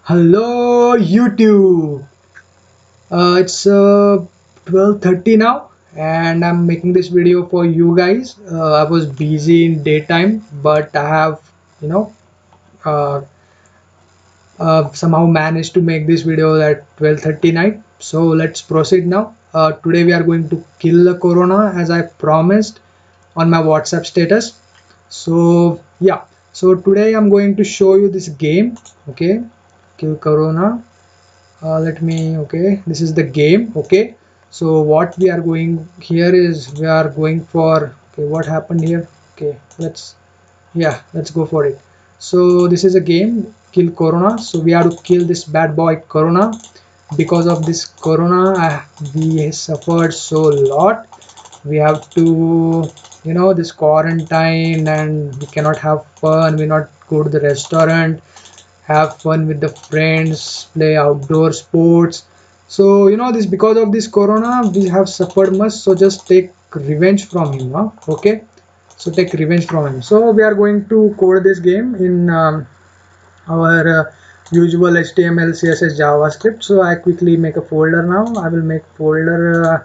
Hello YouTube. It's 12:30 now, and I'm making this video for you guys. I was busy in daytime, but I have, you know, uh, somehow managed to make this video at 12:30 night. So let's proceed now. Today we are going to kill the corona as I promised on my WhatsApp status. So yeah. So today I'm going to show you this game. Okay, kill corona. Let me, okay, this is the game. Okay, so what we are going here is we are going for, okay, what happened here. Okay, let's go for it. So this is a game, kill corona. So we have to kill this bad boy corona. Because of this corona, we suffered so lot. We have to, this quarantine, and we cannot have fun. We not go to the restaurant, have fun with the friends, play outdoor sports. So this, because of this corona we have suffered much. So just take revenge from him, huh? Okay, so take revenge from him. So we are going to code this game in our usual HTML, CSS, JavaScript. So I quickly make a folder now. I will make folder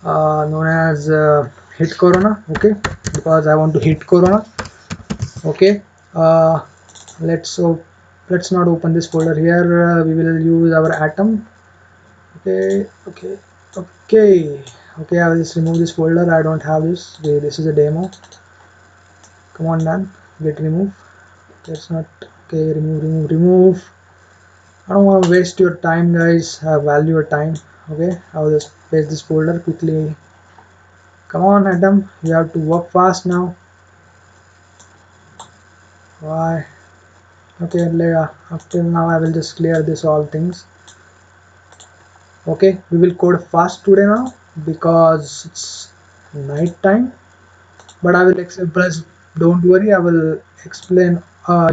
known as hit corona. Okay, because I want to hit corona. Okay, let's so let's not open this folder here. We will use our atom. Okay. I will just remove this folder. I don't have this. Okay, this is a demo. Come on, man, get remove. That's not okay. Remove. I don't want to waste your time, guys. I value your time. Okay, I will just paste this folder quickly. Come on, Adam, you have to work fast now. Why? Okay, up till now I will just clear this all things. Okay, we will code fast today now because it's night time. But I will explain. Plus, don't worry, I will explain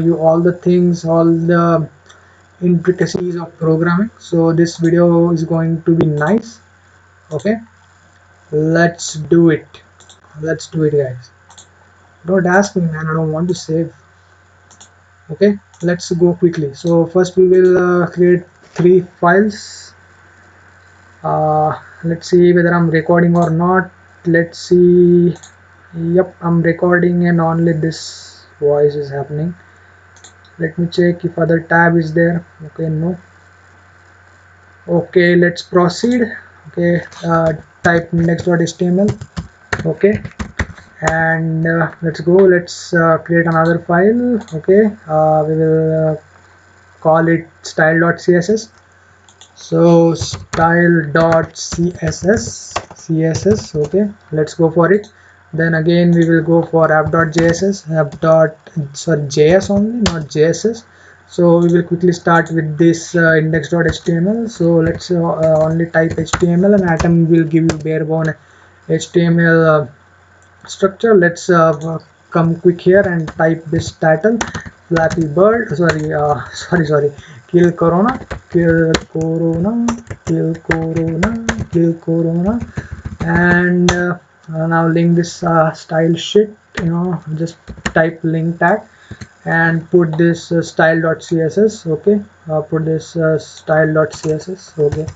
you all the things, all the intricacies of programming. So this video is going to be nice. Okay, let's do it. Let's do it, guys. Don't ask me, man. I don't want to save. Okay, let's go quickly. So first we will create 3 files. Let's see whether I'm recording or not. Let's see. Yep, I'm recording and only this voice is happening. Let me check if other tab is there. Okay, no. Okay, let's proceed. Okay, type index.html. Okay, and let's go. Let's create another file. Okay, we will call it style.css. So style.css. Okay, let's go for it. Then again we will go for js only, not jss. So we will quickly start with this index.html. So let's only type html, and atom will give you bare bone html structure. Let's come quick here and type this title: Flappy Bird. Sorry, kill corona, kill corona, kill corona, kill corona. And now link this style shit. Just type link tag and put this style.css. Okay, put this style.css. Okay,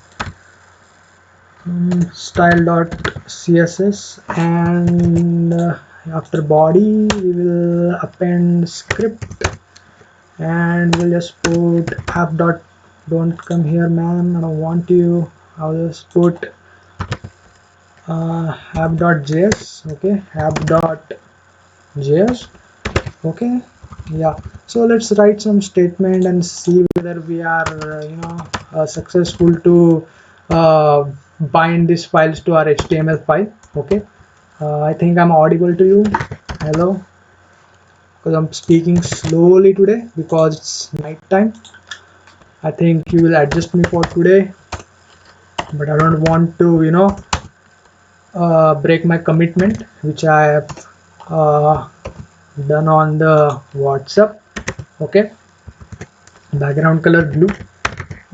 style.css, and after body we will append script, and we'll just put app dot. Don't come here, man, I don't want you. I'll just put app.js. Okay, app.js. Okay, yeah. So let's write some statement and see whether we are successful to uh, bind these files to our HTML file. Okay, I think I'm audible to you. Hello, because I'm speaking slowly today because it's night time. I think you will adjust me for today, but I don't want to break my commitment which I have done on the WhatsApp. Okay, background color blue.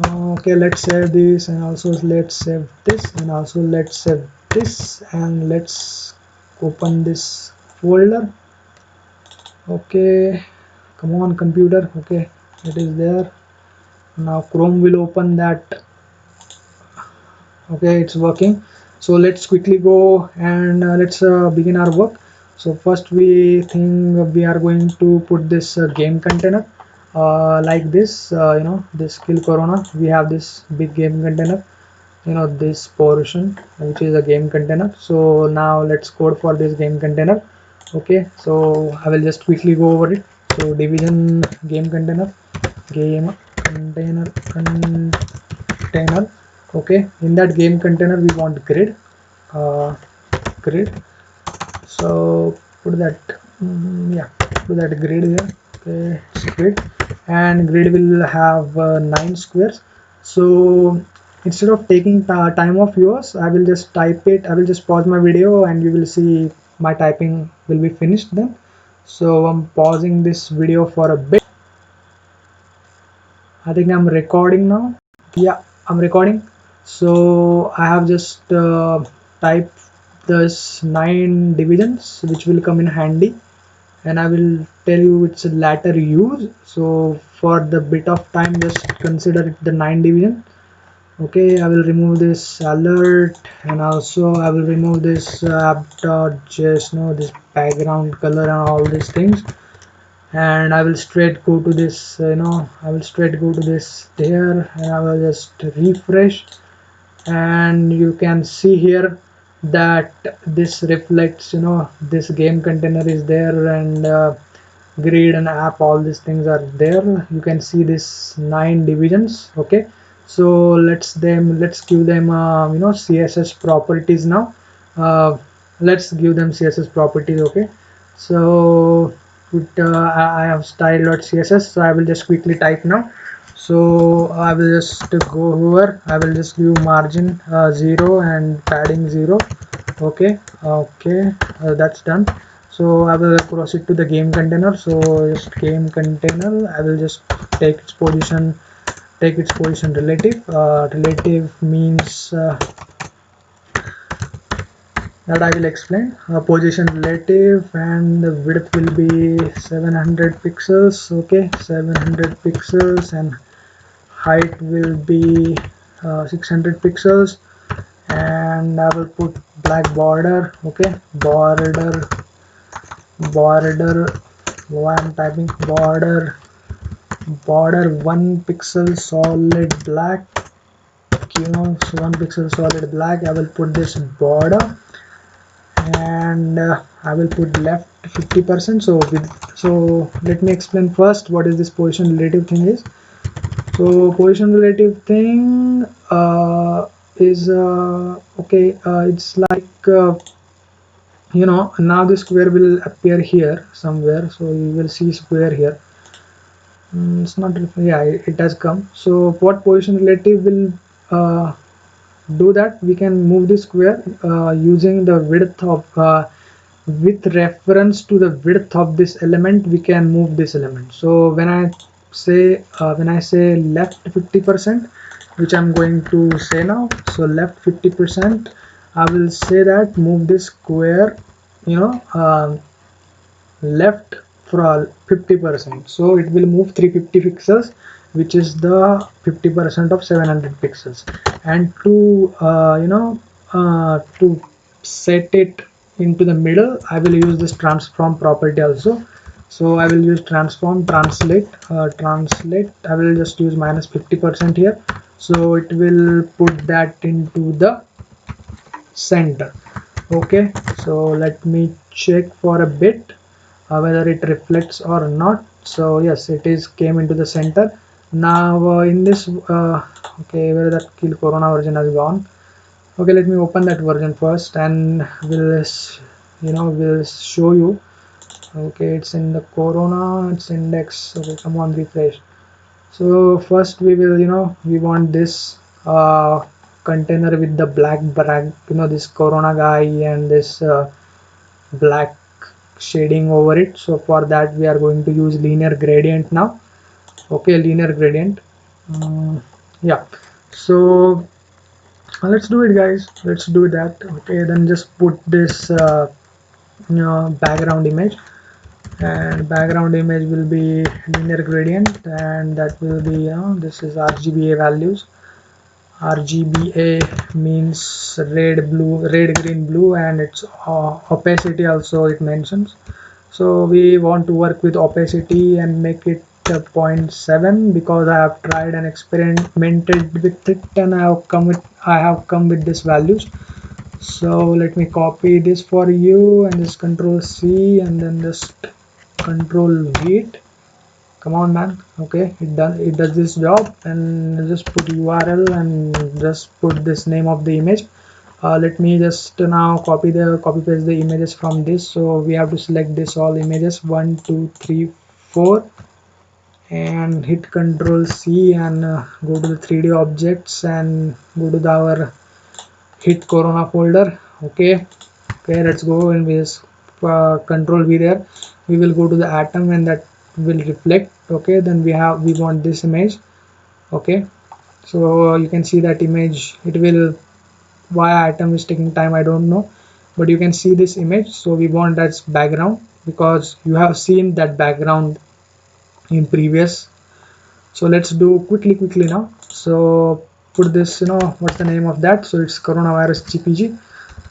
Okay, let's save this, and also let's save this, and also let's save this, and let's open this folder. Okay, come on computer. Okay, it is there. Now Chrome will open that. Okay, it's working. So let's quickly go and let's begin our work. So first we think we are going to put this game container like this, this kill corona. We have this big game container, this portion which is a game container. So now let's code for this game container. Okay, so I will just quickly go over it. So division game container, game container. Okay, in that game container we want grid, uh, grid. So put that, yeah, put that grid here. Okay, it's grid, and grid will have 9 squares. So instead of taking time of yours, I will just type it. I will just pause my video and you will see my typing will be finished then. So I'm pausing this video for a bit. I think I'm recording now. Yeah, I'm recording. So I have just typed this 9 divisions which will come in handy, and I will tell you its latter use. So for the bit of time, just consider it the 9 division. Okay, I will remove this alert, and also I will remove this app.js, this background color and all these things. And I will straight go to this, I will straight go to this there, and I will just refresh, and you can see here that this reflects, this game container is there, and grid and app, all these things are there. You can see this 9 divisions. Okay, so let's give them css properties now. Let's give them css properties. Okay, so I have style.css, so I will just quickly type now. So I will just go over, I will just give margin 0 and padding 0. Okay, that's done. So I will proceed to the game container. So just game container, I will just take its position relative. Relative means that I will explain. Position relative, and the width will be 700 pixels. Okay, 700 pixels, and height will be 600 pixels, and I will put black border. Okay, border, why I'm typing border 1 pixel solid black, so 1 pixel solid black. I will put this border, and I will put left 50%. So let me explain first what is this position relative thing is. So position relative thing is okay, it's like now the square will appear here somewhere, so you will see square here. It's not, yeah, it has come. So what position relative will do that, we can move the square using the width of with reference to the width of this element, we can move this element. So when I say left 50%, which I'm going to say now, so left 50%, I will say that move this square, left for 50%. So it will move 350 pixels, which is the 50% of 700 pixels. And to set it into the middle, I will use this transform property also. So I will use transform translate. I will just use minus 50% here, so it will put that into the center. Okay, so let me check for a bit whether it reflects or not. So yes, it is came into the center. Now in this okay, where that kill corona version has gone. Okay, let me open that version first, and we'll show you. Okay, it's in the corona, it's index. Okay, come on, refresh. So first we will, we want this container with the black brag, this corona guy and this black shading over it. So for that we are going to use linear gradient now. Okay, linear gradient. Yeah, so let's do it, guys. Let's do that. Okay, then just put this background image. and background image will be linear gradient, and that will be, this is RGBA values. RGBA means red, blue, red, green, blue, and its opacity also it mentions. So we want to work with opacity and make it 0.7, because I have tried and experimented with it, and I have come with these values. So let me copy this for you, and just Control C, and then just Control V. Come on, man. Okay, it does this job. And just put URL and just put this name of the image. Let me just now copy paste the images from this. So we have to select this all images, 1 2 3 4, and hit Control C, and go to the 3D objects and go to our hit Corona folder. Okay, let's go, and we just Control V there. We will go to the atom, and that will reflect. Okay, then we want this image. Okay, so you can see that image. It will, why atom is taking time, I don't know, but you can see this image. So we want that background, because you have seen that background in previous. So let's do quickly now. So put this, what's the name of that? So it's coronavirus GPG.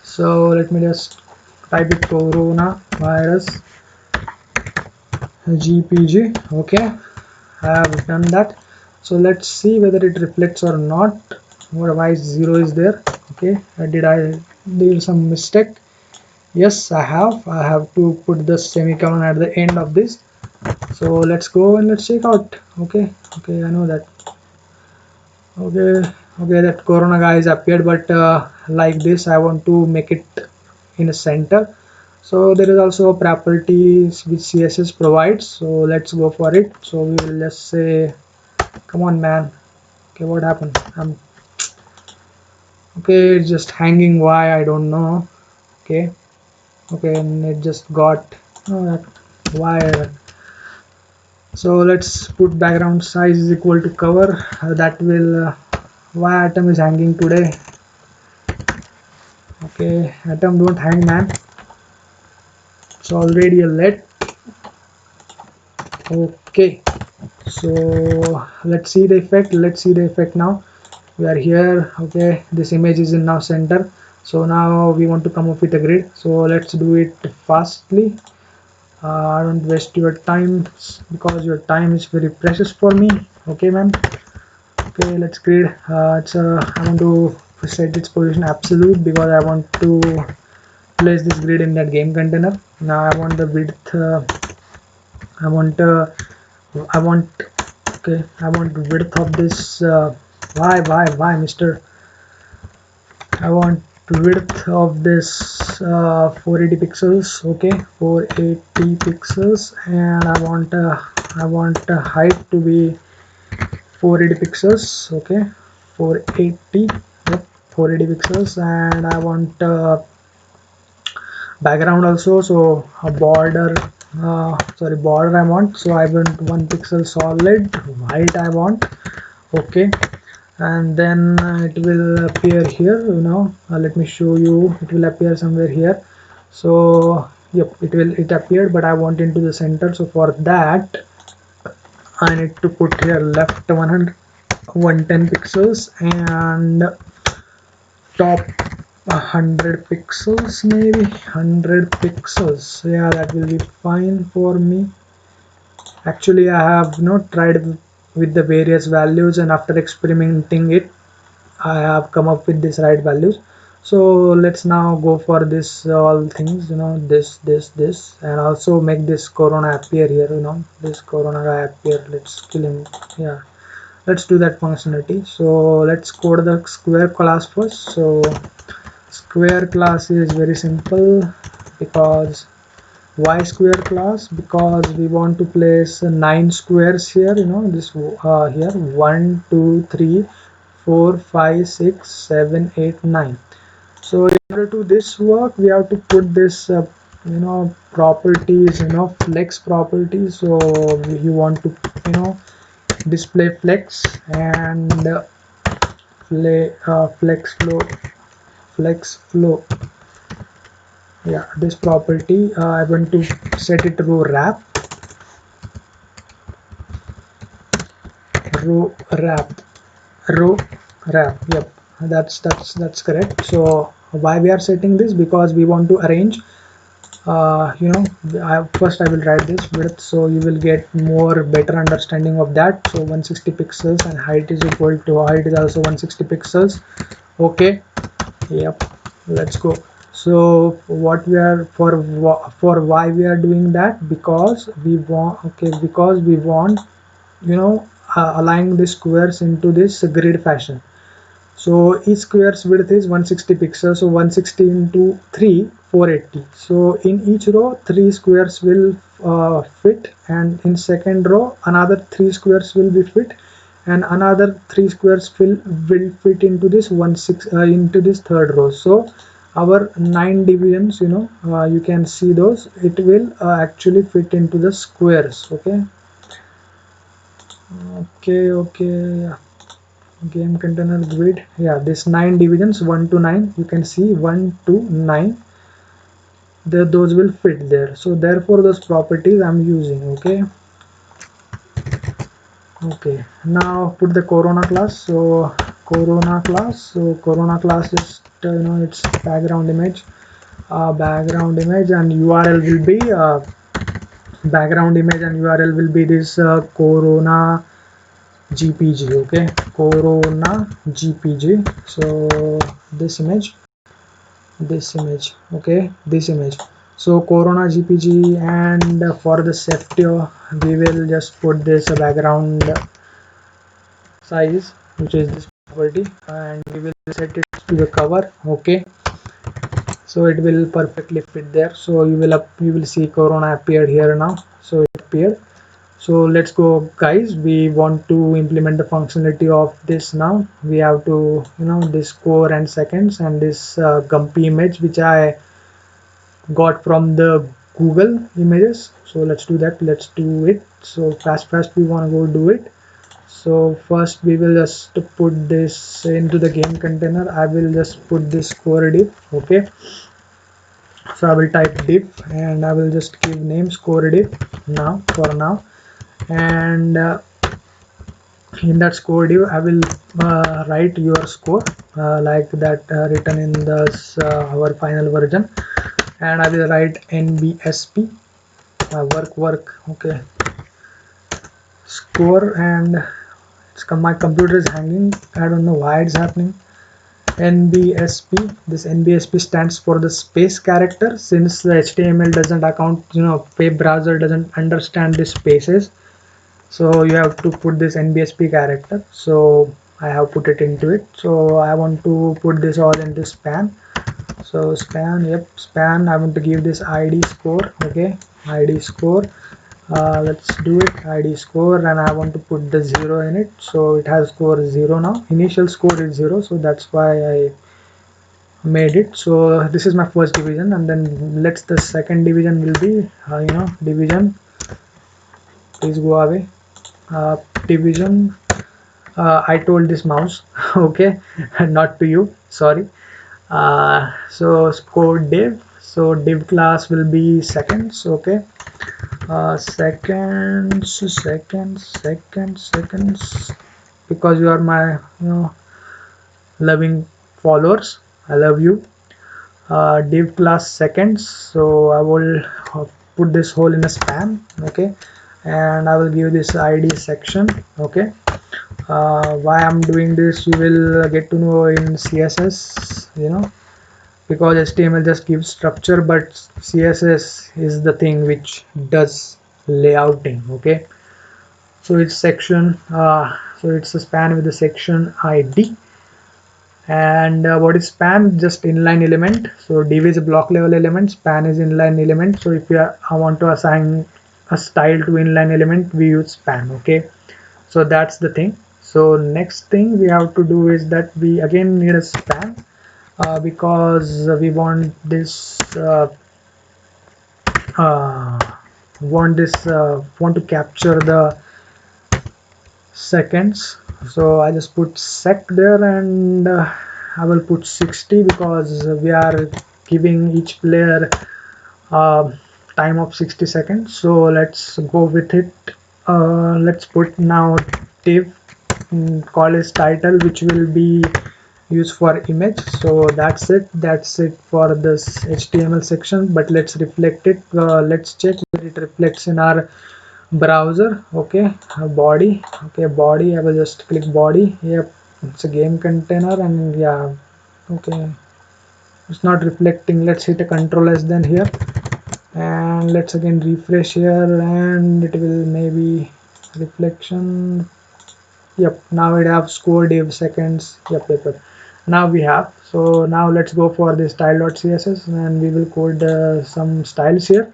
So let me just type it, coronavirus GPG. Okay, I have done that. So let's see whether it reflects or not. Otherwise 0 is there. Okay, did I do some mistake? Yes, I have to put the semicolon at the end of this. So let's go and let's check out. Okay, I know that. Okay, that corona guy is appeared, but like this I want to make it in a center. So there is also properties which CSS provides, so let's go for it. So we will just say, come on, man. Okay, what happened? Okay, it's just hanging. Why, I don't know. Okay, and it just got, why. So let's put background size is equal to cover. That will, why atom is hanging today. Okay, atom, don't hang, man. It's already a let. Okay, so let's see the effect now. We are here. Okay, this image is in now center. So now we want to come up with a grid. So let's do it fastly. Don't waste your time, because your time is very precious for me. Okay, man. Okay, let's grid. I want to set its position absolute, because I want to place this grid in that game container. Now I want the width. I want I want okay, I want width of this. Why, Mister? I want width of this 480 pixels. Okay, 480 pixels, and I want height to be 480 pixels. Okay, 480. Yep, 480 pixels, and I want background also. So a border, border I want. So I want 1 pixel solid white I want. Okay, and then it will appear here. Let me show you. It will appear somewhere here. So yep, it appeared, but I want into the center. So for that I need to put here left 110 pixels, and top 100 pixels, maybe 100 pixels. Yeah, that will be fine for me. Actually, I have not tried with the various values, and after experimenting it, I have come up with this right values. So let's now go for this all things, this, and also make this corona appear here. This corona guy appear. Let's kill him. Yeah, let's do that functionality. So let's code the square class first. So square class is very simple, because why square class? Because we want to place 9 squares here. This here, 1 2 3 4 5 6 7 8 9. So in order to this work, we have to put this properties, flex properties. So you want to display flex, and flex flow. yeah, this property I want to set it row wrap, row wrap, row wrap. Yep, that's correct. So why we are setting this? Because we want to arrange, you know, first I will write this width, so you will get more better understanding of that. So 160 pixels, and height is equal to, height is also 160 pixels. Okay, yep, let's go. So what we are for why we are doing that? Because we want, okay, because we want, you know, align the squares into this grid fashion. So each square's width is 160 pixels, so 160 into 3, 480. So in each row 3 squares will fit, and in second row another 3 squares will be fit, and another 3 squares will fit into this into this third row. So our 9 divisions, you know, you can see those, it will actually fit into the squares. Okay, okay, game container grid. Yeah, this 9 divisions, 1 to 9, you can see 1 to 9, those will fit there. So therefore those properties I'm using. Okay, okay, now put the corona class. So corona class is, you know, it's background image, and URL will be background image and URL will be this corona GPG. Okay, corona GPG. So this image, okay, this image. So corona GPG, and for the safety we will just put this background size, which is this property, and we will set it to the cover. Okay, so it will perfectly fit there. So you will see corona appeared here now. So it appeared. So let's go, guys. We want to implement the functionality of this now. We have to, you know, this score and seconds, and this Gumpy image which I got from the Google images. So let's do that, let's do it. So fast we want to go do it. So first we will just put this into the game container. I will just put this score div. Okay, so I will type div, and I will just give name score div now, for now. And in that score div I will write your score, like that, written in this our final version. And I will write NBSP, work. Okay, score. And my computer is hanging, I don't know why it's happening. NBSP, this NBSP stands for the space character. Since the HTML doesn't account, you know, web browser doesn't understand the spaces, so you have to put this NBSP character. So I have put it into it. So I want to put this all into span. So span, yep, span, I want to give this ID score. Okay, ID score, let's do it, ID score, and I want to put the 0 in it. So it has score 0 now. Initial score is 0, so that's why I made it. So this is my first division, and then let's, the second division will be, you know, division, please go away, division, I told this mouse. Okay, not to you, sorry. So score div, so div class will be seconds. Okay, seconds, because you are my, you know, loving followers, I love you. Div class seconds, so I will put this whole in a span. Okay, and I will give this ID section. Okay, why I'm doing this, you will get to know in CSS, you know, because HTML just gives structure, but CSS is the thing which does layouting. Okay, so it's section, so it's a span with the section ID. And what is span? Just inline element. So div is a block level element, span is inline element. So if I want to assign a style to inline element, we use span. Okay, so that's the thing. So next thing we have to do is that we again need a span, because we want this uh, want to capture the seconds. So I just put sec there, and I will put 60 because we are giving each player uh, time of 60 seconds. So let's go with it. Let's put now div call as title, which will be used for image. So that's it for this HTML section. But let's reflect it. Let's check whether it reflects in our browser. Okay, body. Okay, body. I will just click body. Yep, it's a game container, and yeah, okay, it's not reflecting. Let's hit a control S then here, and let's again refresh here, and it will maybe reflection. Yep, now it have score div seconds. Yep. Now we have. So now let's go for the style.css, and we will code some styles here.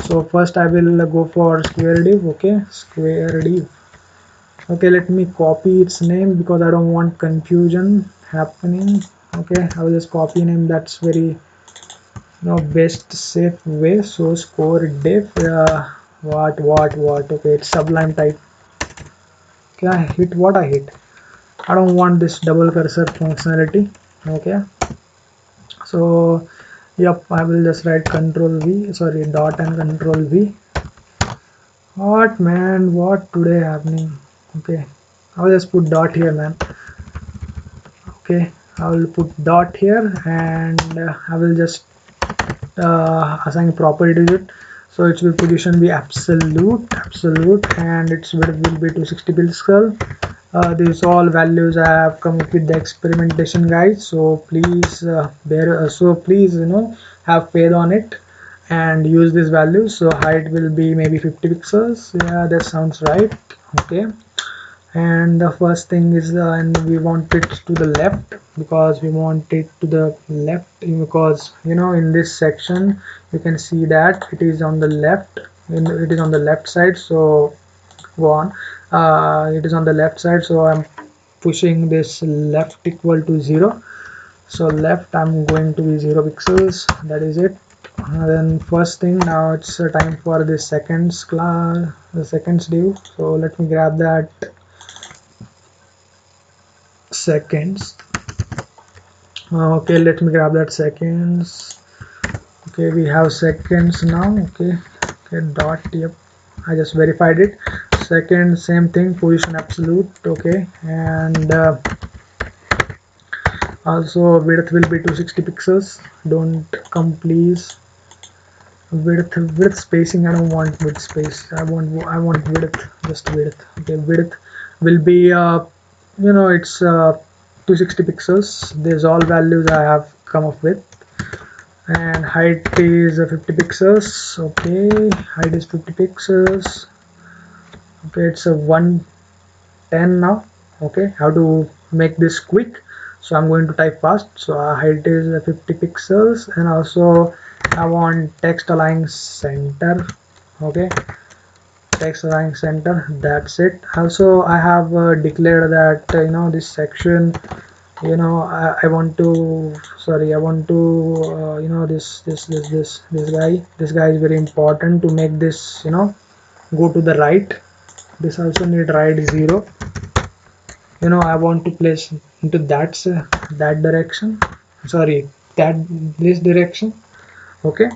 So first I will go for square div. Okay, square div. Okay, let me copy its name because I don't want confusion happening. Okay, I will just copy name. That's very best safe way. So score div. What? Okay, it's Sublime type. Okay, I hit what I hit. I don't want this double cursor functionality. Okay, so yep, I will just write control V, sorry, dot and control V. What, man, what today happening? Okay, I will just put dot here, man. Okay, I will put dot here, and I will just assign property to it. So its will position be absolute, and its width will be 260 pixel. These all values I have come up with the experimentation, guys. So please please have faith on it and use these values. So height will be maybe 50 pixels. Yeah, that sounds right. Okay, and the first thing is and we want it to the left, because we want it to the left because in this section you can see that it is on the left, it is on the left side. So go on, it is on the left side, so I'm pushing this left equal to 0. So left I'm going to be 0 pixels. That is it. Then first thing, now it's time for the seconds class, the seconds div. So let me grab that seconds. Okay, let me grab that seconds. Okay, we have seconds now. Okay, dot. Yep, I just verified it. Second, same thing, position absolute. Okay, and also width will be 260 pixels. Don't come please. Width spacing, I don't want width space. I want width, just width. Okay, width will be it's 260 pixels. There's all values I have come up with. And height is 50 pixels. Okay, height is 50 pixels. Okay, it's a 110 now. Okay, how to make this quick? So I'm going to type fast. So height is 50 pixels, and also I want text align center. Okay, text align center. That's it. Also I have declared that this section, I want to, sorry, I want to this guy is very important to make this go to the right. This also need right 0. I want to place into that direction, sorry, that this direction. Okay,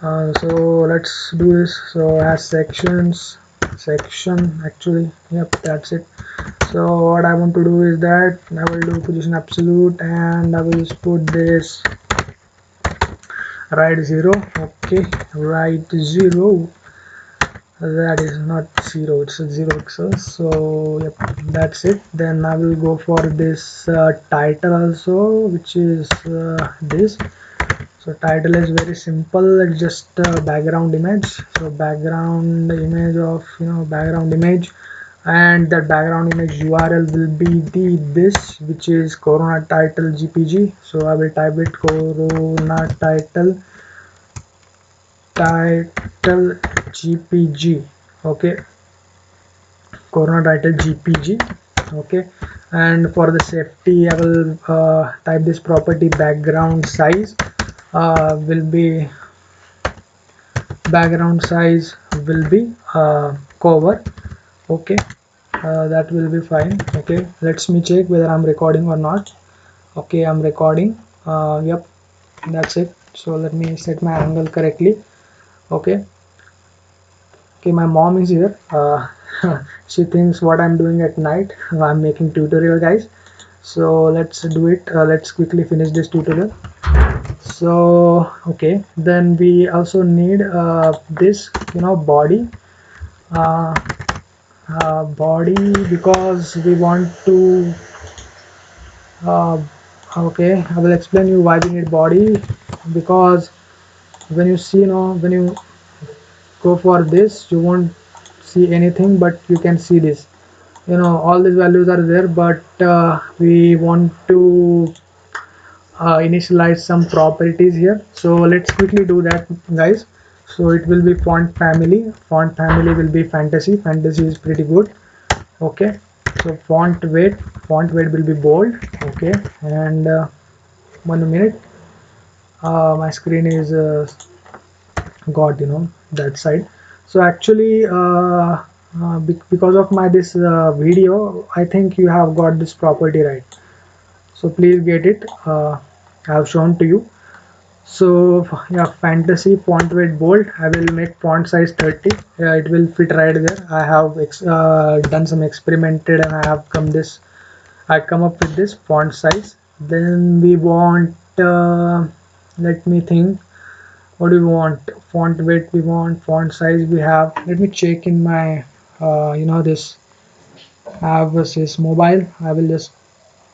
so let's do this. So as section actually, yep, that's it. So what I want to do is that I will do position absolute, and I will just put this right 0. Okay, right 0. That is not 0, it's 0 pixels. So yep, that's it. Then I will go for this title also, which is this. So title is very simple. It's just a background image. So background image of background image, and that background image URL will be this, which is corona title GPG. So I will type it corona title GPG. Okay, corona title GPG. Okay, and for the safety I will type this property background size will be cover. Okay, that will be fine. Okay, let's me check whether I'm recording or not. Okay, I'm recording. Yep, That's it. So let me set my angle correctly. Okay. Okay, my mom is here. She thinks what I'm doing at night. I'm making tutorial, guys. So let's do it. Let's quickly finish this tutorial. So okay, then we also need this, body. Uh, Body, because we want to uh, okay, I will explain you why we need body. Because when you see, when you go for this, you won't see anything, but you can see this. All these values are there, but we want to initialize some properties here. So let's quickly do that, guys. So it will be font family will be fantasy is pretty good. Okay, so font weight will be bold. Okay, and 1 minute, my screen is got, that side. So actually, because of my this video, I think you have got this property right. So please get it. I have shown to you. So yeah, fantasy font weight bold. I will make font size 30. Yeah, it will fit right there. I have done some experimented, and I come up with this font size. Then we want, let me think, what do we want? Font weight we want, font size we have. Let me check in my this I have this mobile. I will just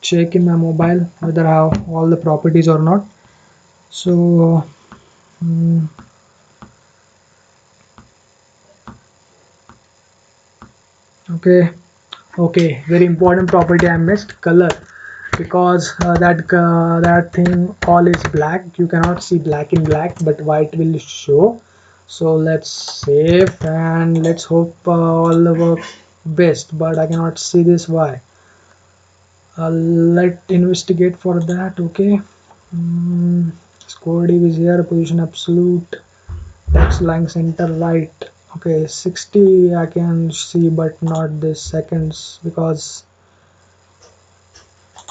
check in my mobile whether I have all the properties or not. So mm, okay, okay, very important property I missed, color. Because that thing all is black, you cannot see black in black, but white will show. So let's save, and let's hope all the work best, but I cannot see this. Why? Let investigate for that. Okay. mm, Score div is here, position absolute, text line center right. Okay, 60 I can see, but not this seconds, because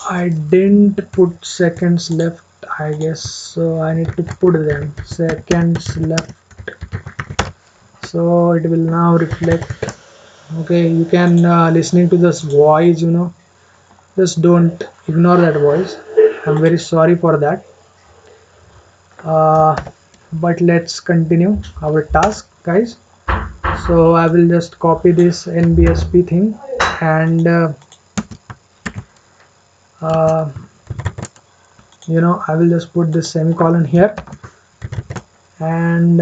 I didn't put seconds left, I guess. So I need to put them seconds left. So it will now reflect. Okay, you can listening to this voice, just don't ignore that voice. I'm very sorry for that. uh, but let's continue our task, guys. So I will just copy this NBSP thing, and uh, I will just put this semicolon here, and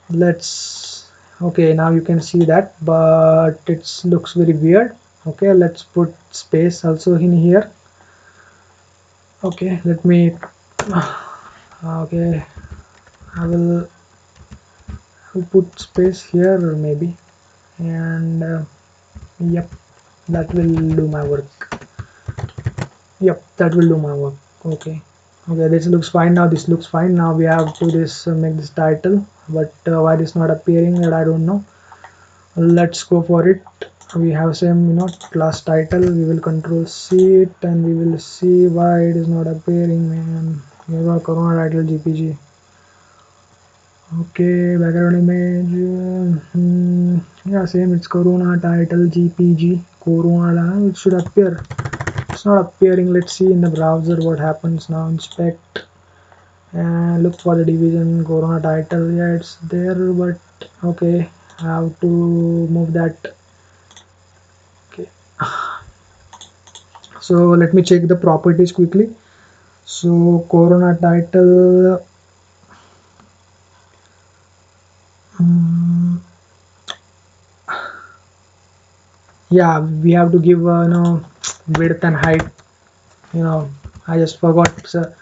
let's okay, now you can see that, but it looks very weird. Okay, let's put space also in here. Okay, let me okay, I will put space here maybe, and yep, that will do my work. Yep, that will do my work. Okay, okay, this looks fine now. This looks fine now. We have to this make this title, but why this not appearing, that I don't know. Let's go for it. We have same, class title. We will control C it, and we will see why it is not appearing, man. Here are corona title GPG. Okay, background image. Yeah, same. It's corona title GPG. Corona. It should appear. It's not appearing. Let's see in the browser what happens now. Inspect and look for the division corona title. Yeah, it's there, but okay, I have to move that. Okay, so let me check the properties quickly. So corona title, mm, yeah, we have to give width and height. I just forgot, so,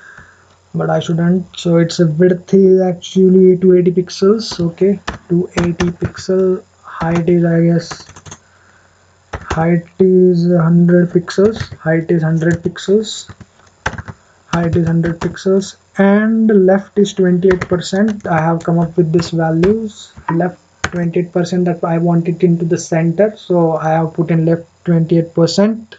but I shouldn't. So it's a width is actually 280 pixels. Okay, 280 pixel. Height is, I guess, height is 100 pixels. Height is 100 pixels. Height is 100 pixels, and left is 28%. I have come up with this values. Left 28%, that I want it into the center, so I have put in left 28%.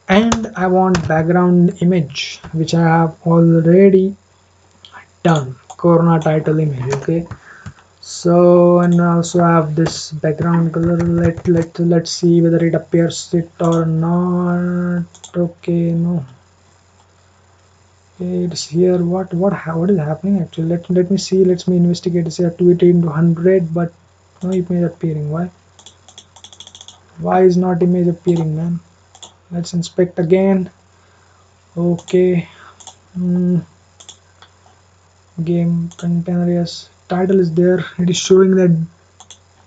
And I want background image, which I have already done. Corona title image. Okay. So, and also I have this background color. Let's see whether it appears it or not. Okay, no. Okay, it's here. What is happening actually? Let me see. Let me investigate. It's here 280 into 100, but no image appearing. Why? Why is not image appearing, man? Let's inspect again. Okay. Mm, game container, yes. Title is there. It is showing that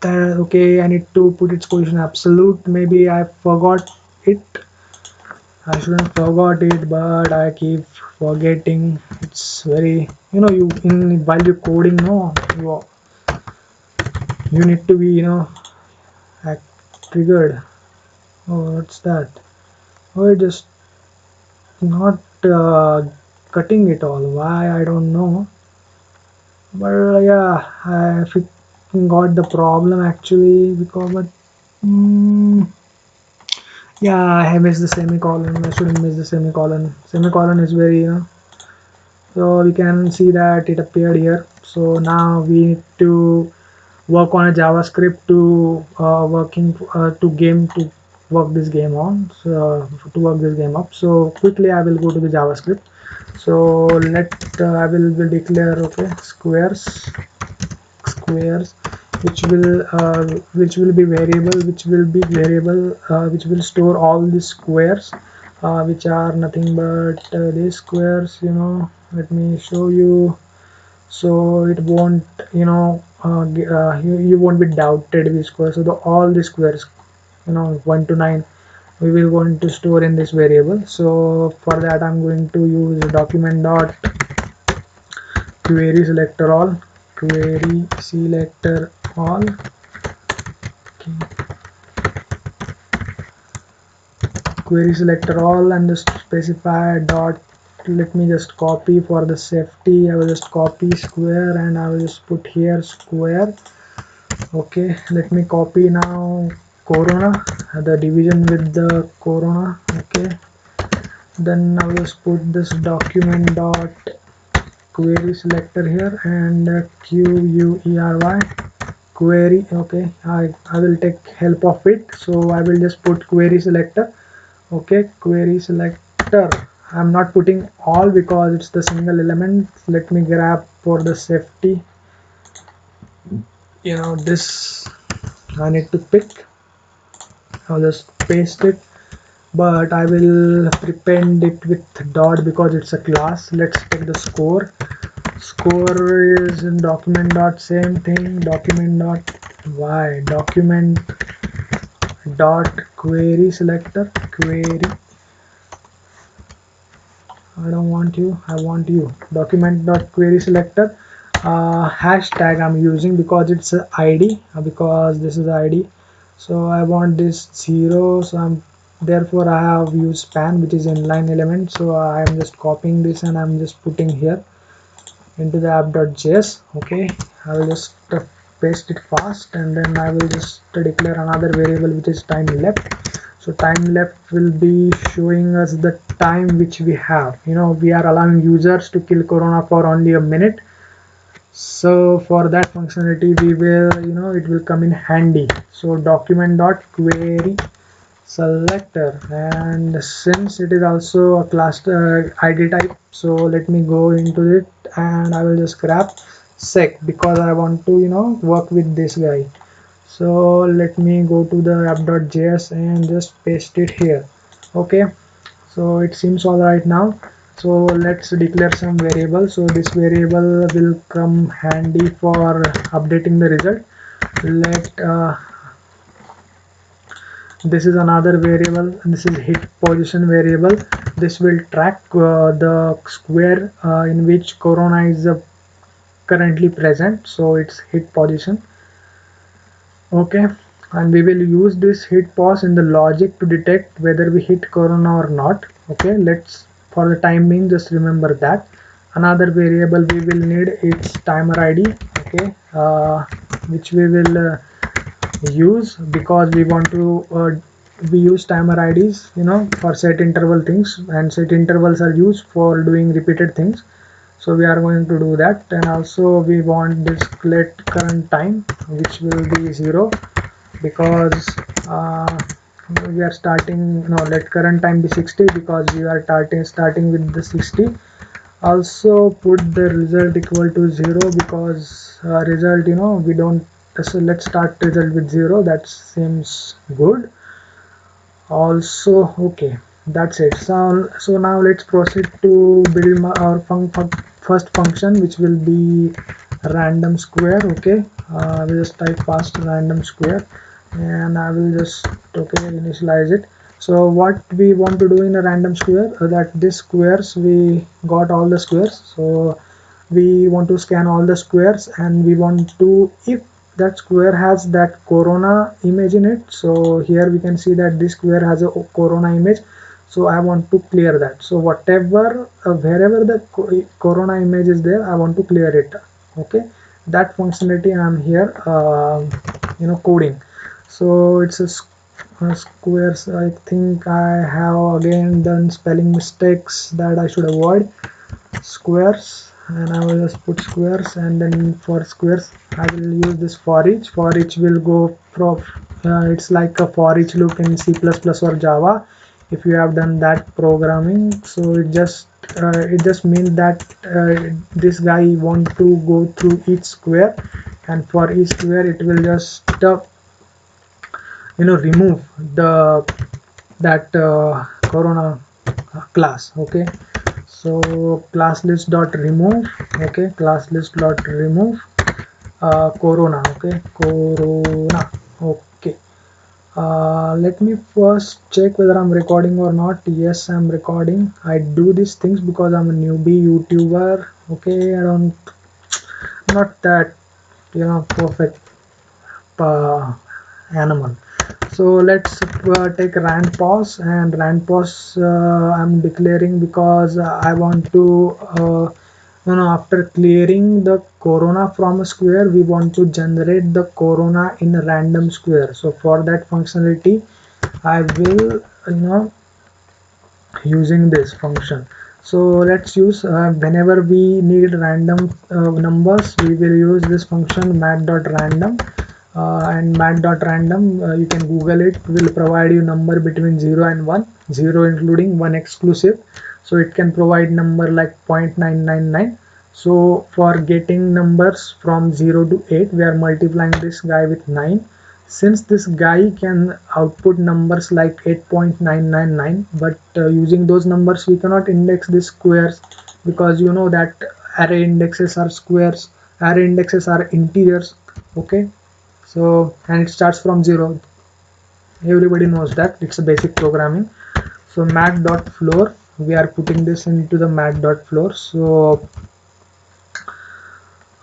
okay, I need to put its position absolute. Maybe I forgot it. I shouldn't forgot it, but I keep forgetting. It's very, you in while you coding, no, you need to be, act triggered. Oh, what's that? Oh, it just not cutting it all. Why, I don't know. But yeah, I got the problem actually because, but yeah, I missed the semicolon. I shouldn't miss the semicolon. Semicolon is very, so we can see that it appeared here. So now we need to work on a JavaScript to work this game on. So to work this game up. So quickly I will go to the JavaScript. So I will declare, okay, squares which will be variable which will store all the squares which are nothing but these squares, let me show you. So it won't, you won't be doubted which squares. So all the squares, 1 to 9, we will going to store in this variable. So for that I'm going to use document dot query selector all. Query selector all. Okay. Query selector all, and just specify dot. Let me just copy for the safety. I will just copy square and I will just put here square. Okay, let me copy now corona, the division with the corona. Okay, then I will just put this document dot query selector here and query query. Okay, I will take help of it, so I will just put query selector. Okay, query selector. I'm not putting all because it's the single element. Let me grab for the safety, this I need to pick. I'll just paste it, but I will prepend it with dot because it's a class. Let's take the score is in document dot same thing, document dot query selector. Query, I don't want you, I want you. Document dot query selector. Hashtag I'm using because it's a ID, because this is ID. So I want this 0, so therefore I have used span, which is inline element. So I am just copying this and I'm just putting here into the app.js. Okay, I will just paste it fast, and then I will just declare another variable which is time left. So time left will be showing us the time which we have. We are allowing users to kill corona for only a minute. So for that functionality we will, it will come in handy. So document dot query selector, and since it is also a class ID type, so let me go into it and I will just grab sec because I want to work with this guy. So let me go to the app.js and just paste it here. Okay, so it seems all right now. So let's declare some variable. So this variable will come handy for updating the result. This is another variable, and this is hit position variable. This will track the square in which corona is currently present, so it's hit position. Okay, and we will use this hit pos in the logic to detect whether we hit corona or not. Okay, let's, for the time being, just remember that. Another variable we will need is timer id. Okay, which we will use because we want to we use timer IDs for set interval things, and set intervals are used for doing repeated things. So we are going to do that. And also we want this let current time, which will be 0, because we are starting, no, let current time be 60, because we are starting with the 60. Also put the result equal to 0, because result, we don't, so let's start result with 0. That seems good. Also, okay, that's it. So now let's proceed to build our first function, which will be random square. Okay, I will just type fast random square, and I will just, okay, initialize it. So what we want to do in a random square, that this squares, we got all the squares, so we want to scan all the squares, and we want to, if that square has that corona image in it, so here we can see that this square has a corona image, so I want to clear that. So whatever, wherever the corona image is there, I want to clear it. Okay, that functionality I'm here coding. So it's a squares. I think I have again done spelling mistakes that I should avoid. Squares, and I will just put squares, and then for squares I will use this for each. For each will go from, it's like a for each loop in C++ or Java, if you have done that programming. So it just means that this guy want to go through each square, and for each square it will just remove the that corona class. Okay, so class list dot remove. Okay, class list dot remove corona. Okay, corona. Okay, let me first check whether I'm recording or not. Yes, I'm recording. I do these things because I'm a newbie YouTuber. Okay, I don't, not that perfect animal. So let's take rand pause, and rand pause I'm declaring because I want to after clearing the corona from a square, we want to generate the corona in a random square. So for that functionality I will using this function. So let's use, whenever we need random numbers, we will use this function mat.random. And mat.random, you can google it, will provide you number between 0 and 1, 0 including 1 exclusive. So it can provide number like 0.999. So for getting numbers from 0 to 8, we are multiplying this guy with 9. Since this guy can output numbers like 8.999, but using those numbers we cannot index these squares, because you know that array indexes are squares, array indexes are integers. Okay, so, and it starts from 0. Everybody knows that, it's a basic programming. So mat.floor, we are putting this into the mat.floor. So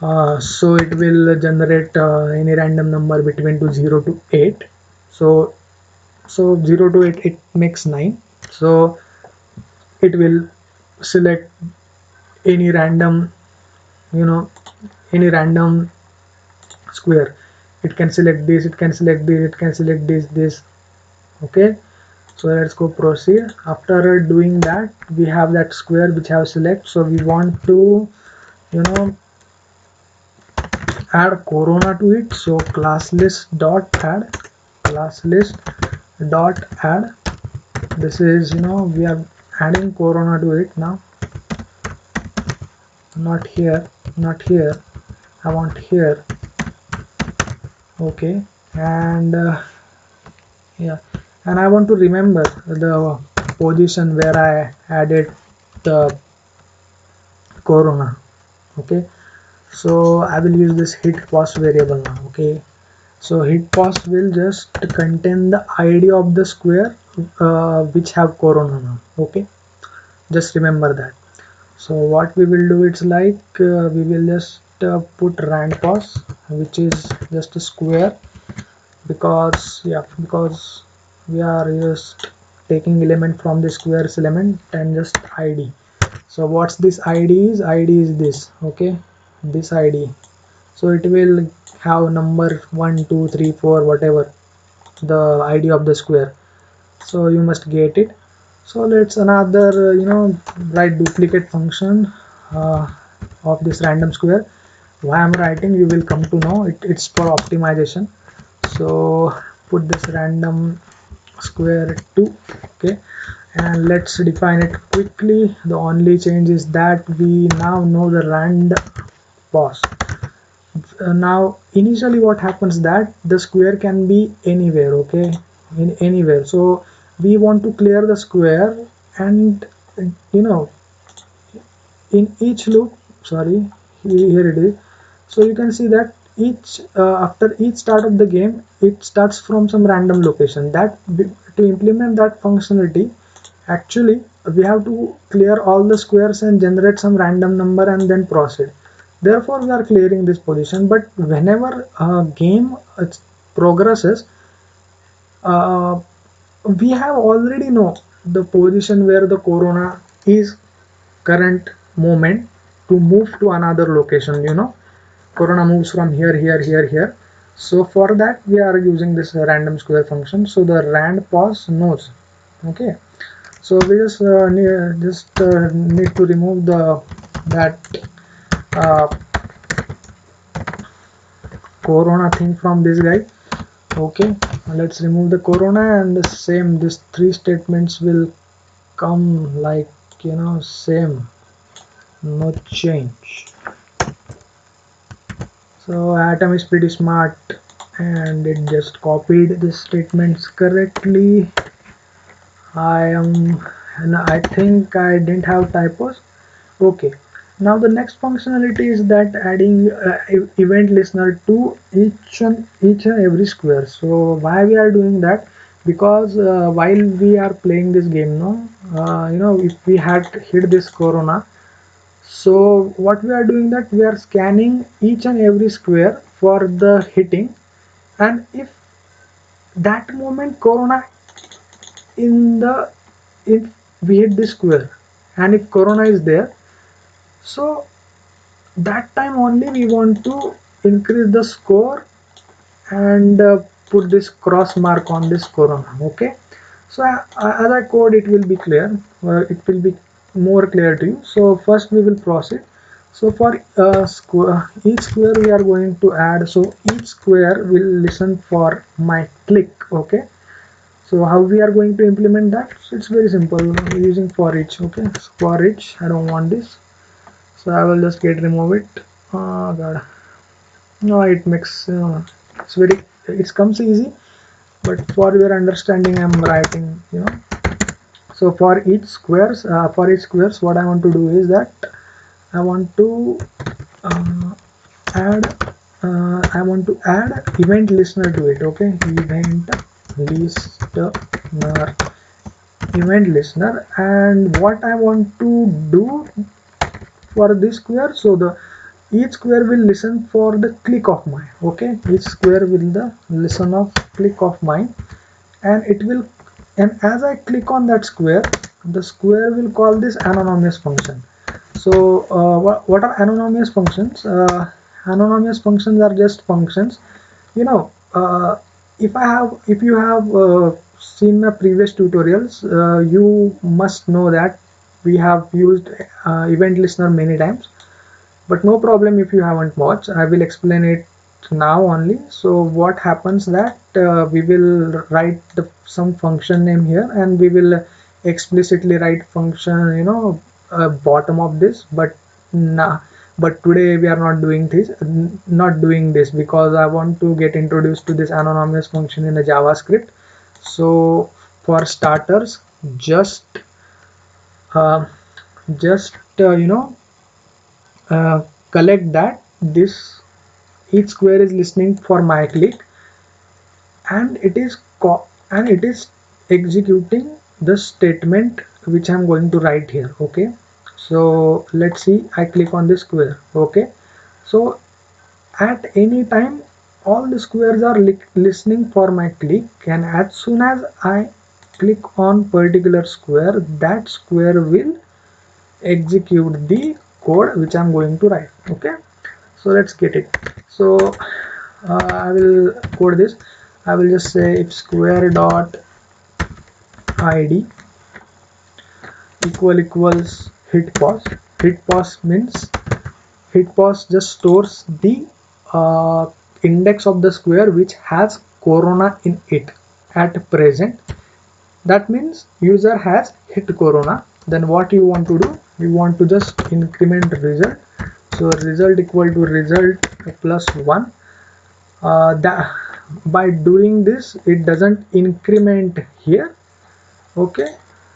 it will generate any random number between 0 to 8. So 0 to 8, it makes 9. So it will select any random, you know any random square. It can select this, it can select this, it can select this. Okay, so let's go proceed. After doing that, we have that square which have select. So we want to add corona to it. So class list dot add, class list dot add, this is, we are adding corona to it now. Not here, not here, I want here. Okay, and yeah, and I want to remember the position where I added the corona. Okay, so I will use this hit pos variable now. Okay, so hit pos will just contain the id of the square which have corona now. Okay, just remember that. So what we will do, it's like we will just put rand pos, which is just a square, because because we are just taking element from the squares element and just id. So what's this id is, id is this. Okay, this id, so it will have number 1 2 3 4, whatever the id of the square. So you must get it. So let's another write duplicate function. of this random square. Why I'm writing, you will come to know. It's for optimization. So put this random square 2. Okay, and let's define it quickly. The only change is that we now know the rand pos. Now initially what happens that the square can be anywhere, okay, in anywhere. So we want to clear the square, and you know, in each loop, sorry, here it is. So you can see that each after each start of the game, it starts from some random location. To implement that functionality, actually we have to clear all the squares and generate some random number and then proceed. Therefore we are clearing this position. But whenever a game progresses, uh, we have already know the position where the corona is current moment to move to another location. Corona moves from here. So for that we are using this random square function. So the rand pos knows. Okay, so we just need to remove the that uh, corona thing from this guy. Okay, let's remove the corona, and the same, these three statements will come like, same, no change. So Atom is pretty smart, and it just copied the statements correctly. And I think I didn't have typos. Okay, now the next functionality is that adding event listener to each and every square. So why we are doing that? Because while we are playing this game, no, if we had hit this corona, so what we are doing, that we are scanning each and every square for the hitting, and if that moment corona in the if we hit this square, and if corona is there, so that time only we want to increase the score and put this cross mark on this corona. Okay, so as I code, it will be clear, it will be more clear to you. So first we will proceed. So for each square we are going to add, so each square will listen for my click. Okay, so how we are going to implement that? So it's very simple, using for each. Okay, for each, I don't want this, so I will just remove it. Oh god, no, it makes it's very, it comes easy, but for your understanding I'm writing. So for each squares, what I want to do is that I want to uh, add event listener to it. Okay, listener event listener. And what I want to do for this square, so the each square will listen for the click of mine. Okay, each square will the listen of click of mine, and it will, and as I click on that square, the square will call this anonymous function. So what are anonymous functions? Anonymous functions are just functions, you know uh, if you have seen my previous tutorials, you must know that we have used event listener many times. But no problem if you haven't watched, I will explain it now only. So what happens that we will write some function name here, and we will explicitly write function, bottom of this. But today we are not doing this because I want to get introduced to this anonymous function in the JavaScript. So for starters, just uh, just collect that this each square is listening for my click, and it is executing the statement which I'm going to write here. Okay, so let's see, I click on this square. Okay, so at any time all the squares are listening for my click, and as soon as I click on particular square, that square will execute the code which I'm going to write. Okay, so let's get it. So I will code this. I will just say if square dot id equals hit pos. Hit pos means hit pause just stores the index of the square which has corona in it at present. That means user has hit corona. Then what you want to do, you want to just increment result. So result equal to result plus 1. That by doing this it doesn't increment here. Okay,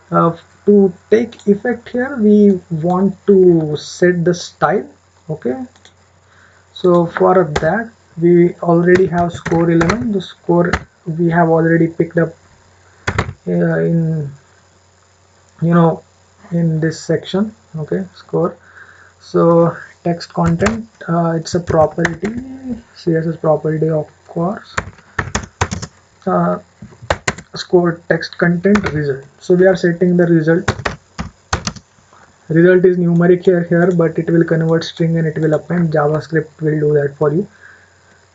to take effect here we want to set the style. Okay, so for that we already have score 11. The score we have already picked up in, you know, in this section. Okay, score. So text content, it's a property, CSS property of course. uh, Score text content result. So we are setting the result. Result is numeric here, but it will convert string and it will append. JavaScript will do that for you.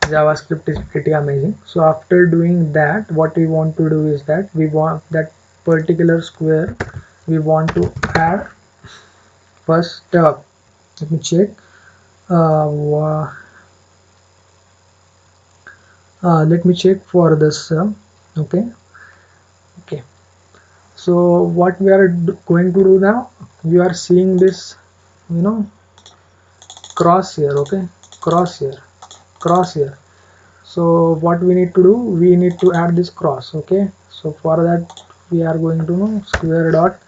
JavaScript is pretty amazing. So after doing that, what we want to do is that we want that particular square, we want to add first, let me check, let me check for this. Okay, okay, so what we are going to do now, you are seeing this, you know, cross here. Okay, cross here, cross here. So what we need to do, we need to add this cross. Okay, so for that we are going to know square dot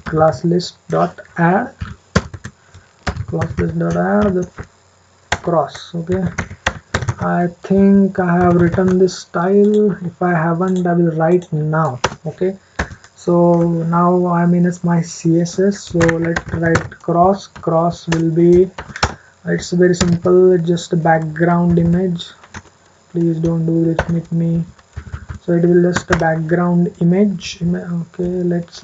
class list dot add, class list dot add the cross. Okay, I think I have written this style. If I haven't, I will write now. Okay, so now I'm in my CSS. So let's write cross. Cross will be, it's very simple, just a background image. Please don't do this with me. So it will just a background image. Okay, let's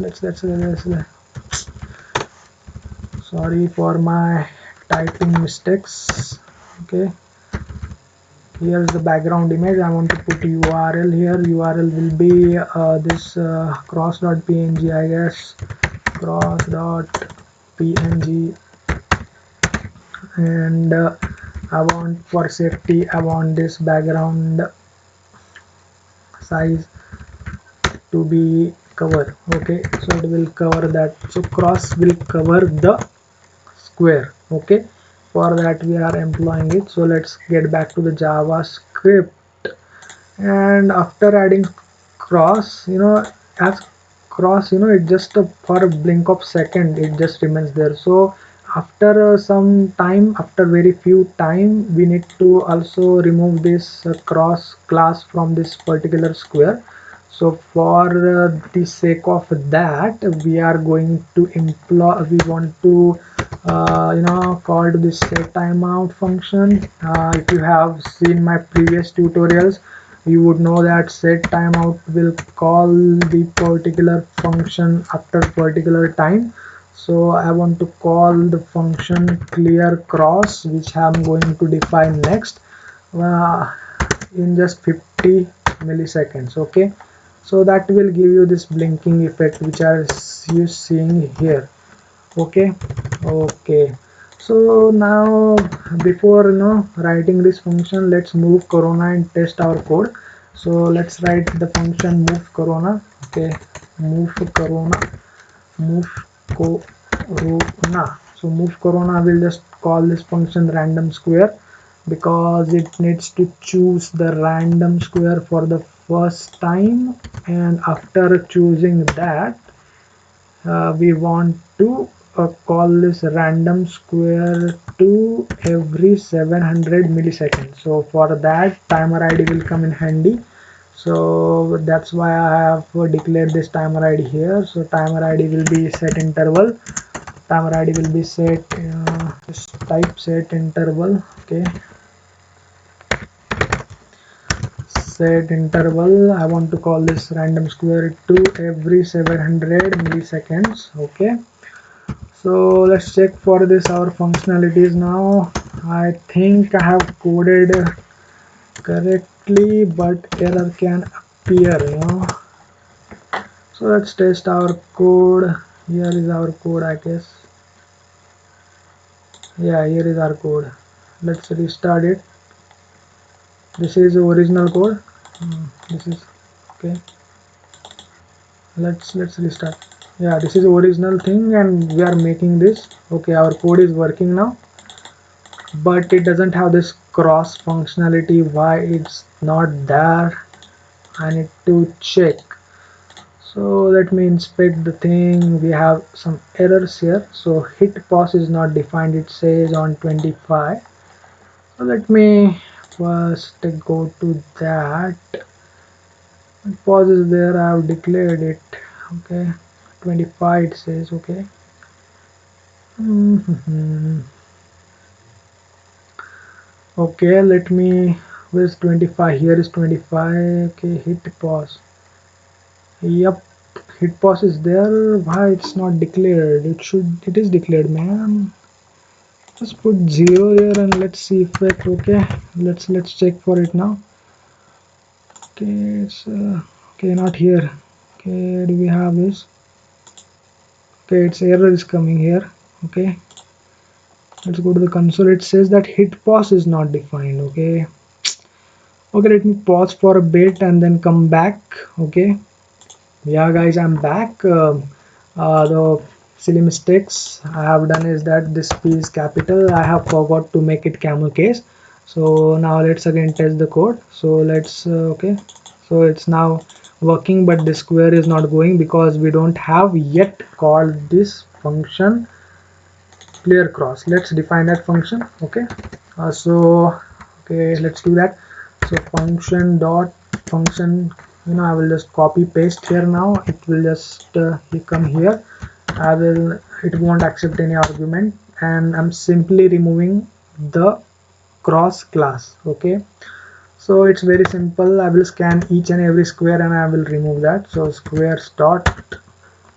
sorry for my typing mistakes. Okay, here's the background image. I want to put URL here. URL will be this cross.png, I guess, cross.png. And I want, for safety, I want this background size to be cover. Okay, so it will cover that. So cross will cover the square. Okay, for that we are employing it. So let's get back to the JavaScript. And after adding cross, you know, as cross, you know, it just for a blink of second it just remains there. So after some time, after very few time, we need to also remove this cross class from this particular square. So for the sake of that, we are going to employ, we want to you know, call to this set timeout function. If you have seen my previous tutorials, you would know that set timeout will call the particular function after particular time. So I want to call the function clear cross, which I'm going to define next in just 50 milliseconds. Okay, so that will give you this blinking effect which are you seeing here. Okay, okay, so now before, you know, writing this function, let's move corona and test our code. So let's write the function move corona. Okay, move corona, move corona. So move corona will just call this function random square, because it needs to choose the random square for the first time, and after choosing that, we want to call this random square to every 700 milliseconds. So for that, timer ID will come in handy. So that's why I have declared this timer ID here. So timer ID will be set interval. Timer ID will be set, just type set interval. Okay, set interval. I want to call this random square to every 700 milliseconds. Okay, so let's check for this our functionalities now. I think I have coded correctly, but error can appear, you know. So let's test our code. Here is our code, I guess. Yeah, here is our code. Let's restart it. This is the original code. This is okay. Let's restart. Yeah, this is the original thing and we are making this. Okay, our code is working now, but it doesn't have this cross functionality. Why it's not there? I need to check. So let me inspect the thing. We have some errors here. So hit pause is not defined, it says on 25. So let me first go to that. Pause is there, I have declared it. Okay, 25 it says. Okay. Okay, let me, where's 25? Here is 25. Okay, hit pause. Yep, hit pause is there. Why it's not declared? It is declared, man. Just put 0 here and let's see if it okay. Let's check for it now. Okay, it's okay, not here. Okay, do we have this? Okay, its error is coming here. Okay, let's go to the console. It says that hit pause is not defined. Okay, okay, let me pause for a bit and then come back. Okay, yeah guys, I'm back. The silly mistakes I have done is that this P is capital. I have forgot to make it camel case. So now let's again test the code. So let's okay, so it's now working, but the square is not going because we don't have yet called this function clear cross. Let's define that function. Okay, so okay, let's do that. So function dot function, I will just copy paste here. Now it will just come here. It won't accept any argument and I'm simply removing the cross class. Okay, so it's very simple. I will scan each and every square and I will remove that. So squares dot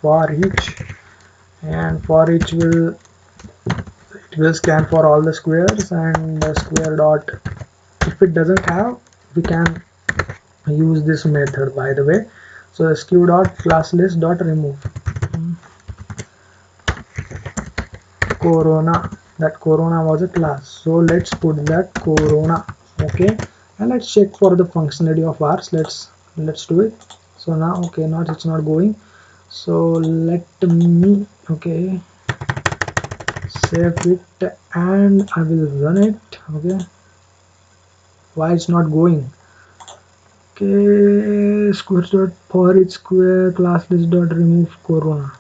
for each, and for each will scan for all the squares, and the square dot, if it doesn't have, we can use this method by the way. So sq dot class list dot remove corona. That corona was a class, so let's put that corona. Okay, and let's check for the functionality of ours. Let's do it. So now okay, not it's not going. So let me okay save it and I will run it. Okay, why it's not going? Okay, square dot for each square class list dot remove corona.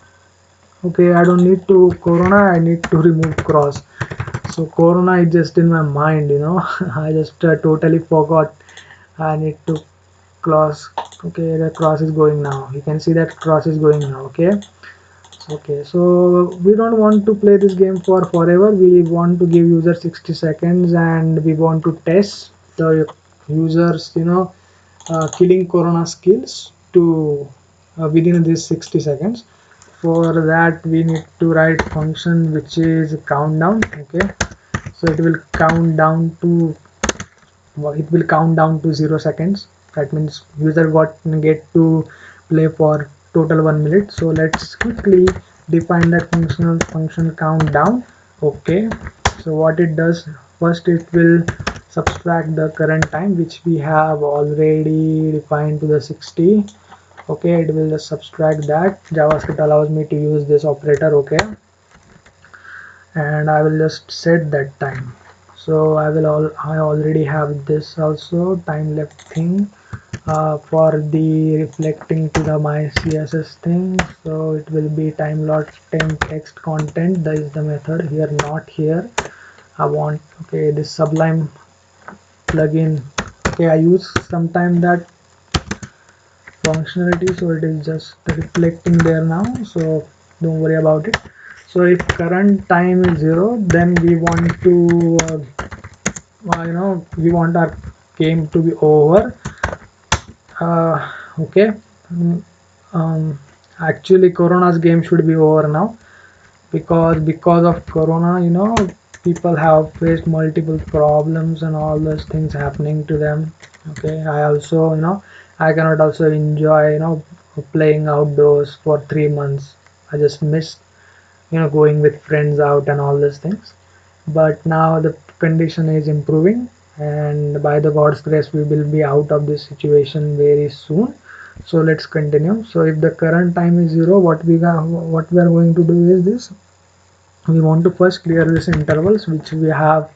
Okay, I don't need to corona, I need to remove cross. So corona is just in my mind, I just totally forgot I need to cross. Okay, the cross is going now. You can see that cross is going now. Okay, so we don't want to play this game for forever. We want to give user 60 seconds and we want to test the users killing corona skills to within this 60 seconds. For that we need to write function which is countdown. Okay, so it will count down to 0 seconds. That means user get to play for total 1 minute. So let's quickly define that function countdown. Okay, so what it does, first it will subtract the current time which we have already defined to the 60. Okay, it will just subtract that. JavaScript allows me to use this operator. Okay, and I will just set that time. So I already have this also time left thing for the reflecting to the my CSS thing. So it will be time lot temp text content. That is the method here, not here. I want okay this Sublime plugin. Okay, I use sometime that functionality, so it is just reflecting there now, so don't worry about it. So if current time is 0, then we want to we want our game to be over. Okay. Mm, um, Actually corona's game should be over now, because of corona, people have faced multiple problems and all those things happening to them. Okay, I also I cannot also enjoy playing outdoors for 3 months. I just miss going with friends out and all those things. but now the condition is improving, and by the God's grace we will be out of this situation very soon. So let's continue. So if the current time is 0, what we are going to do is this: we want to first clear this intervals which we have,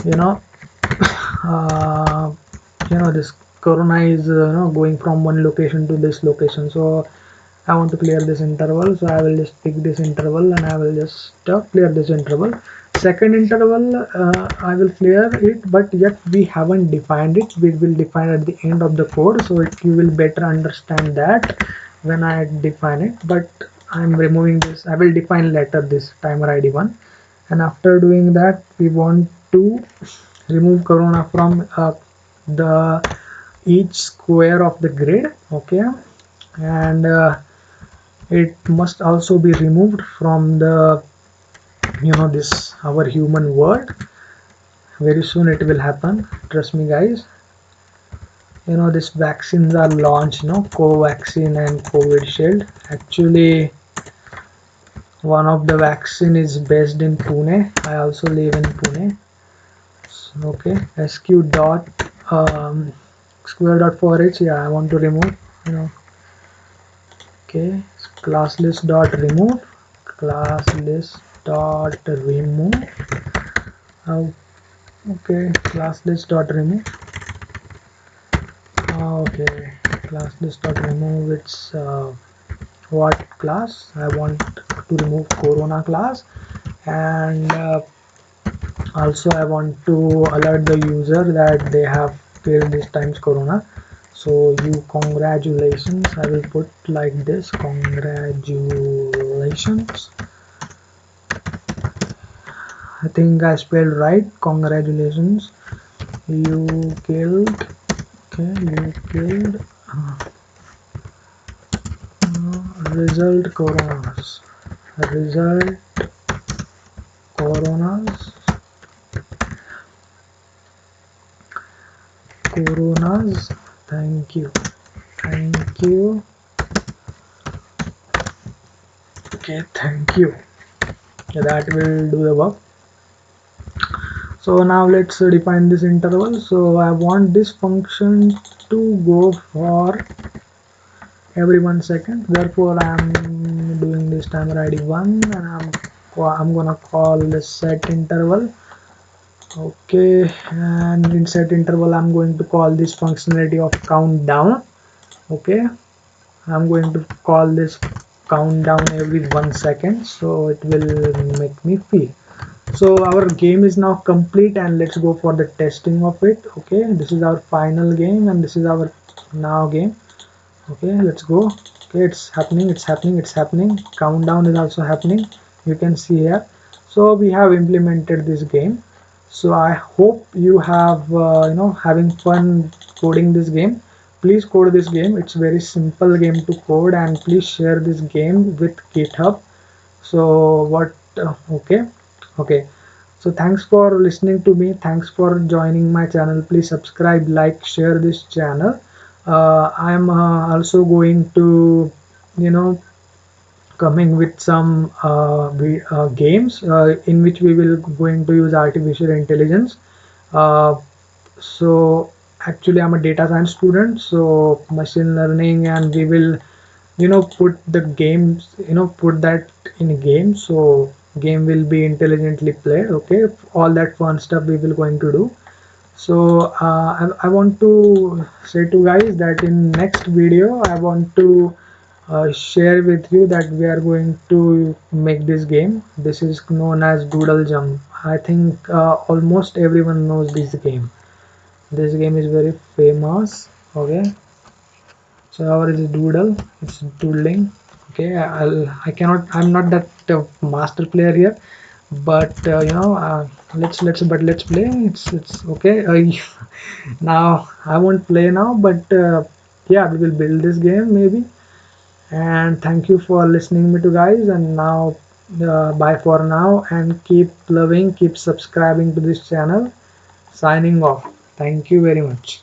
you know uh, this corona is going from one location to this location. So I want to clear this interval, so I will just pick this interval and I will just clear this interval. Second interval, I will clear it, but yet we haven't defined it. We will define at the end of the code, so you will better understand that when I define it. But I'm removing this. I will define later this timer ID 1, and after doing that we want to remove corona from the each square of the grid. Okay, and it must also be removed from the this our human world. Very soon it will happen, trust me guys. These vaccines are launched, Covaxin and Covid Shield. Actually, one of the vaccine is based in Pune. I also live in Pune. Okay, sq dot square dot for each. Yeah, I want to remove, okay, class list dot remove, class list dot remove. Okay, class list dot remove. Okay, class list dot remove. It's what class I want to remove? Corona class. And also I want to alert the user that they have failed this times corona. So you congratulations, I will put like this: congratulations. I think I spelled right. Congratulations, you killed. Okay, you killed result coronas. Result coronas. Coronas. Thank you. Thank you. Okay, thank you. That will do the work. So now let's define this interval. So I want this function to go for every 1 second. Therefore I am doing this timer ID 1, and I'm gonna call this set interval. Okay, and in set interval I'm going to call this functionality of countdown. Okay, I'm going to call this countdown every 1 second, so it will make me feel. So our game is now complete, and let's go for the testing of it. Okay, this is our final game and this is our now game. Okay, let's go. Okay, it's happening, it's happening, it's happening. Countdown is also happening, you can see here. So we have implemented this game. So I hope you have having fun coding this game. Please code this game. It's very simple game to code, and please share this game with GitHub. So what okay, so thanks for listening to me. Thanks for joining my channel. Please subscribe, like, share this channel. I'm also going to coming with some games in which we will going to use artificial intelligence. uh, so actually I'm a data science student, so machine learning, and we will put the games, put that in a game, so game will be intelligently played. Okay, all that fun stuff we will going to do. So I want to say to guys that in next video I want to share with you that we are going to make this game. This is known as Doodle Jump. I think almost everyone knows this game. This game is very famous. Okay, so our is Doodle. It's doodling. Okay, I'm not that master player here, but let's play. It's okay. Now I won't play now, but yeah, we will build this game maybe. And thank you for listening me to guys, and now bye for now, and keep loving, keep subscribing to this channel. Signing off. Thank you very much.